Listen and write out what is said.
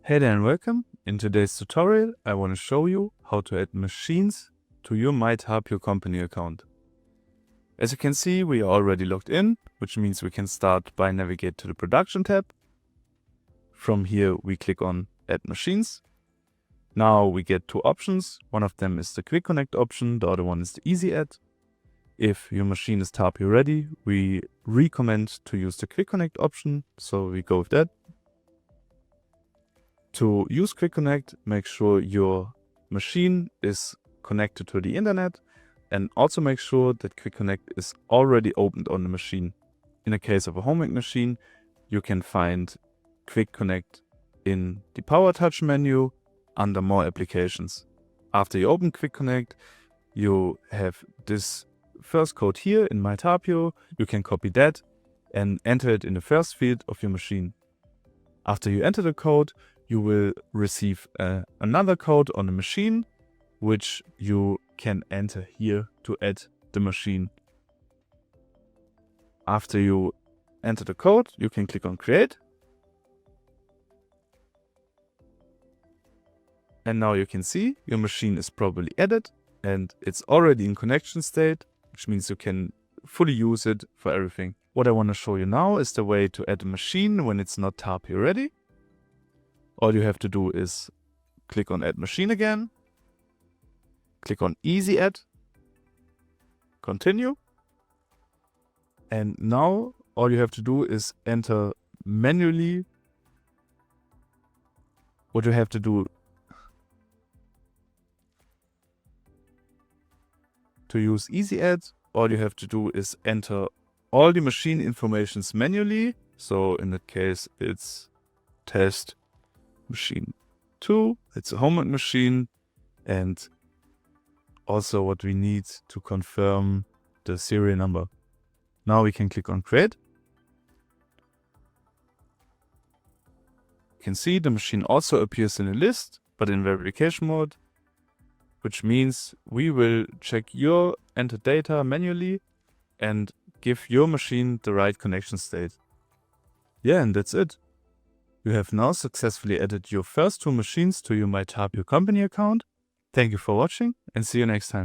Hey there and welcome. In today's tutorial, I want to show you how to add machines to your tapio company account. As you can see, we are already logged in, which means we can start by navigate to the production tab. From here, we click on add machines. Now we get two options. One of them is the QuickConnect option. The other one is the EasyAdd. If your machine is tapio ready, we recommend to use the QuickConnect option. So we go with that. To use QuickConnect, make sure your machine is connected to the internet and also make sure that QuickConnect is already opened on the machine. In the case of a homemade machine, you can find QuickConnect in the Power Touch menu under More Applications. After you open QuickConnect, you have this first code here in My Tapio. You can copy that and enter it in the first field of your machine. After you enter the code, you will receive another code on the machine, which you can enter here to add the machine. After you enter the code, you can click on Create. And now you can see your machine is properly added and it's already in connection state, which means you can fully use it for everything. What I want to show you now is the way to add a machine when it's not tapio ready. All you have to do is click on Add Machine again, click on EasyAdd, continue, and now all you have to do is enter manually what you have to do to use EasyAdd. All you have to do is enter all the machine informations manually. So in that case, it's test machine 2, it's a homemade machine, and also what we need to confirm the serial number. Now we can click on Create. You can see the machine also appears in a list, but in verification mode, which means we will check your entered data manually and give your machine the right connection state. Yeah, and that's it. You have now successfully added your first two machines to your tapio company account. Thank you for watching and see you next time.